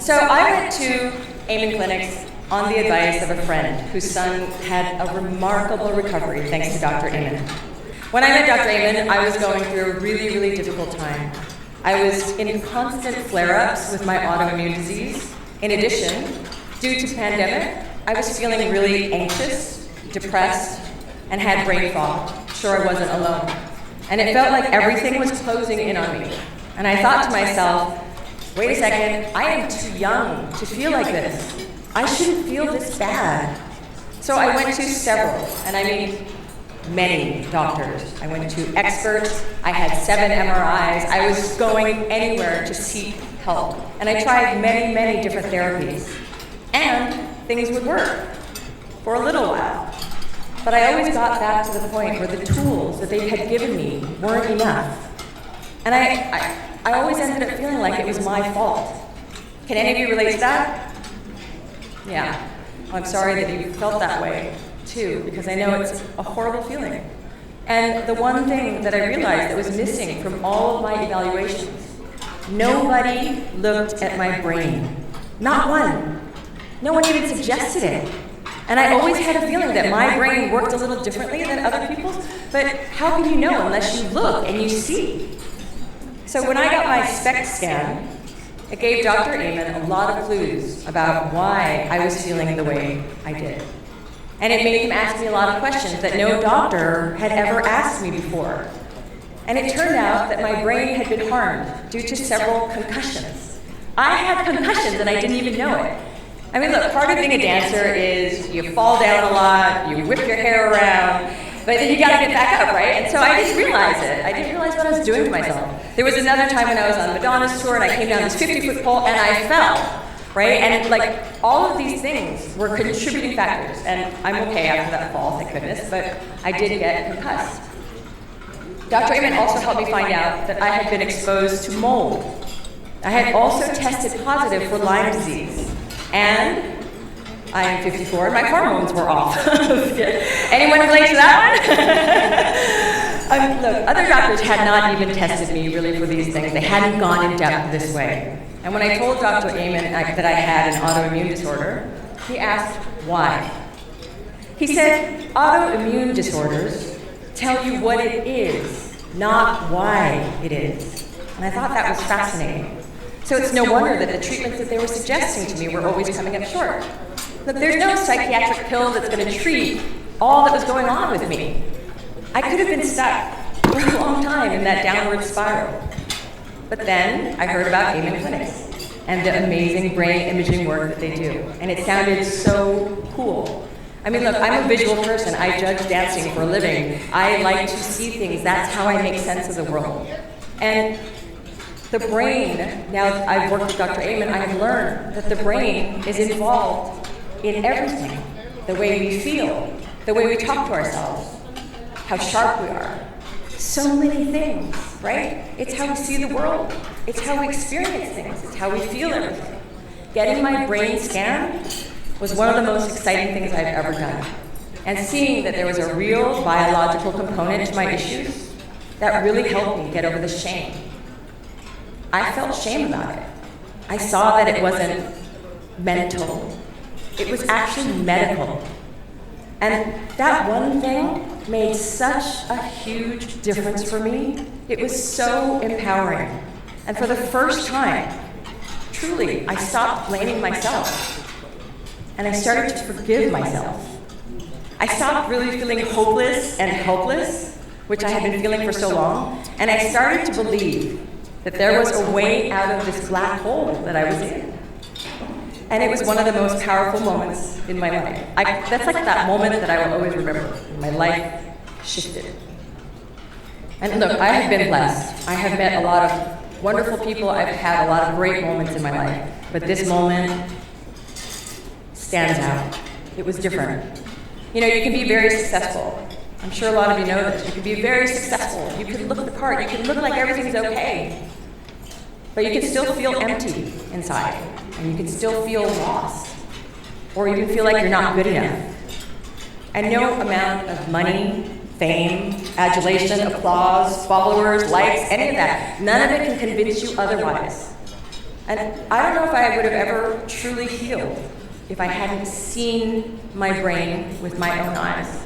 So I went to Amen Clinics on the advice of a friend whose son had a remarkable recovery thanks to Dr. Amen. When I met Dr. Amen, I was going through a really, really difficult time. I was in constant flare-ups with my autoimmune disease. In addition, due to the pandemic, I was feeling really anxious, depressed, and had brain fog. Sure, I wasn't alone. And it felt like everything was closing in on me. And I thought to myself, wait a second, I am too young to feel like this. I shouldn't feel this bad. So I went to several, and I mean many doctors. I went to experts, I had 7 MRIs, I was going anywhere to seek help. And I tried many, many different therapies. And things would work for a little while. But I always got back to the point where the tools that they had given me weren't enough. And I always ended up feeling like it was my fault. Can any of you relate to that? Yeah. Well, I'm sorry that you felt that way, too, because I know it's a horrible feeling. And the one thing that I realized that was missing from all of my evaluations, nobody looked at my brain. Not one. No one even suggested it. And I always had a feeling that my brain worked a little differently than other people's, but how can you know unless you look and you see? So when I got my SPECT scan, it gave Dr. Amen a lot of clues about why I was feeling the way I did. And it made him ask me a lot of questions that no doctor had ever asked me before. And it turned out that my brain had been harmed due to several concussions. I had concussions and I didn't even know it. I mean, look, part of being a dancer is you fall down a lot, you whip your hair around, but then you gotta get back up, right? And so I didn't realize it. I didn't realize what I was doing to myself. There was another time when I was on Madonna's tour and I came down this 50-foot pole and I fell, right? And like all of these things were contributing factors. And I'm okay after that fall, thank goodness, but I did get concussed. Dr. Amen also helped me find out that I had been exposed to mold. I had also tested positive for Lyme disease. And I am 54 and my hormones were off. Anyone relate to that one? Look, other doctors had not even tested me really for these things. They hadn't gone in depth this way. And when I told Dr. Amen that I had an autoimmune disorder, he asked why. He said, autoimmune disorders tell you what it is, not why it is. And I thought that was fascinating. So it's no wonder that the treatments that they were suggesting to me were always coming up short. Look, there's no psychiatric pill that's going to treat all that was going on with me. I could have been stuck for a long time in that downward spiral. But then I heard about Amen Clinics and the amazing brain imaging work that they do. And it sounded so cool. I mean, look, I'm a visual person. I judge dancing for a living. I like to see things. That's how I make sense of the world. And the brain, now I've worked with Dr. Amen, I have learned that the brain is involved in everything. The way we feel, the way we talk to ourselves, how sharp we are. So many things, right? It's how we see the world. It's how we experience things. It's how we feel everything. Getting my brain scanned was one of the most exciting things I've ever done. And seeing that there was a real biological component to my issues, that really helped me get over the shame. I felt shame about it. I saw that it wasn't mental. It was actually medical. And that one thing made such a huge difference for me. It was so empowering. And for the first time, truly, I stopped blaming myself. And I started to forgive myself. I stopped really feeling hopeless and helpless, which I had been feeling for so long. And I started to believe that there was a way out of this black hole that I was in. And it was one of the most powerful moments in my life. That's like that moment that I will always remember. My life shifted. And look, I have been blessed. I have met a lot of wonderful people. I've had a lot of great moments in my life. But this moment stands out. It was different. You know, you can be very successful. I'm sure a lot of you know this. You can be very successful. You can look the part. You can look like everything's okay. But you can still feel empty inside. And you can still feel lost. Or you can feel like you're not good enough. And no amount of money, fame, adulation, applause, followers, likes, any of that, none of it can convince you otherwise. And I don't know if I would have ever truly healed if I hadn't seen my brain with my own eyes.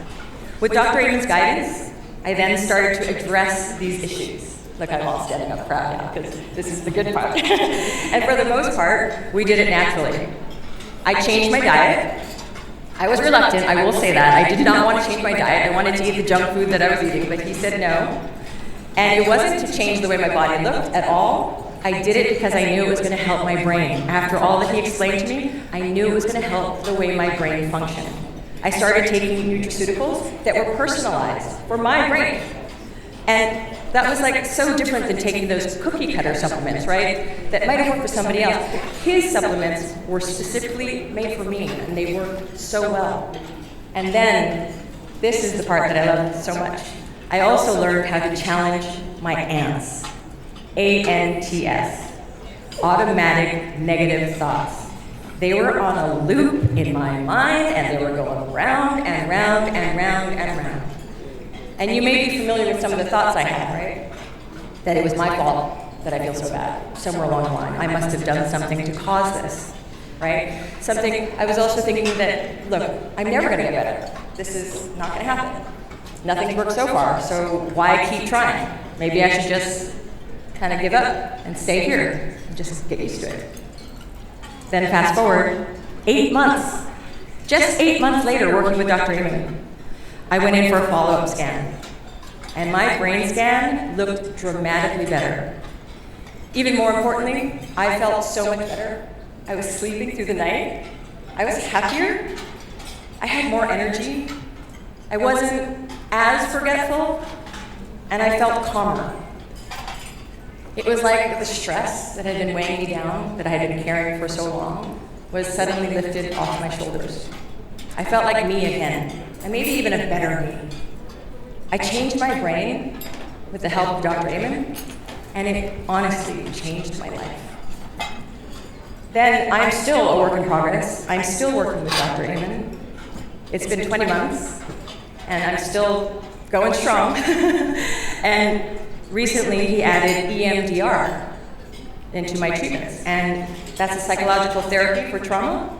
With Dr. Amen's guidance, I then started to address these issues. Look, I'm all standing up proud now because this is the good part. And for the most part, we did it naturally. I changed my diet. I was reluctant, I will say that. I did not want to change my diet. I wanted to eat the junk food that I was eating, but he said no. And it wasn't to change the way my body looked at all. I did it because I knew it was going to help my brain. After all that he explained to me, I knew it was going to help the way my brain functioned. I started taking nutraceuticals that were personalized for my brain. And that was like so different than taking those cookie cutter supplements, right? That might have worked for somebody else. His supplements were specifically made for me, and they worked so well. And then, this is the part that I love so much. I also learned how to challenge my ants. ANTS. Automatic negative thoughts. They were on a loop in my mind, and they were going round and round and round and round. And you may be familiar with some of the thoughts I had, right? That it was my fault that I feel so bad, somewhere along the line. I must have done something to cause this, right? I was also thinking that, look, I'm never gonna get better. This is not gonna happen. Nothing's worked so far, so why keep trying? Maybe I should just kind of give up and stay here and just get used to it. Then fast forward 8 months. Just 8 months later, working with Dr. Amen, I went in for a follow-up scan. And my brain scan looked dramatically better. Even more importantly, I felt so much better. I was sleeping through the night. I was happier. I had more energy. I wasn't as forgetful, and I felt calmer. It was like the stress that had been weighing me down, that I had been carrying for so long, was suddenly lifted off my shoulders. I felt like me again, and maybe even a better me. I changed my brain with the help of Dr. Amen, and it honestly changed my life. Then I'm still a work in progress. I'm still working with Dr. Amen. It's been 20 months, and I'm still going strong. And recently, he added EMDR into my treatments, and that's a psychological therapy for trauma,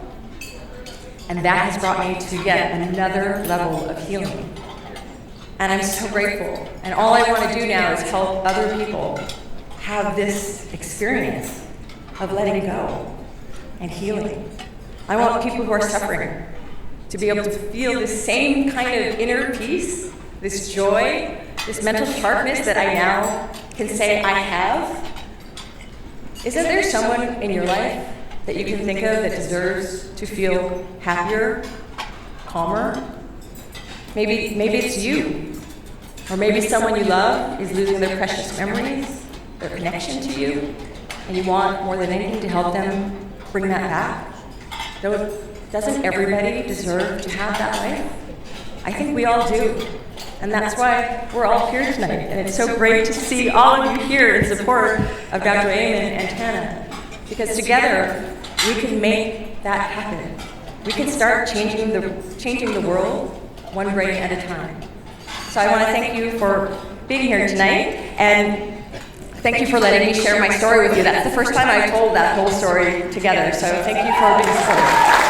and that has brought me to yet another level of healing. And I'm so grateful, and all I want to do now is help other people have this experience of letting go and healing. I want people who are suffering to be able to feel the same kind of inner peace, this joy, this mental sharpness that I now can say I have. Isn't there someone in your life that you can think of that deserves to feel happier, calmer? Maybe it's you. Or maybe someone you love is losing their precious memories, their connection to you, and you want more than anything to help them bring that back. Doesn't everybody deserve to have that life? I think we all do. And that's why we're all here tonight. And it's so great to see all of you here in support of Dr. Amen and Tana. Because together, we can make that happen. We can start changing the world one brain at a time. So I want to thank you for being here tonight, and thank you for letting me share my story with you. That's the first time I've told that whole story together, so thank you for being supportive.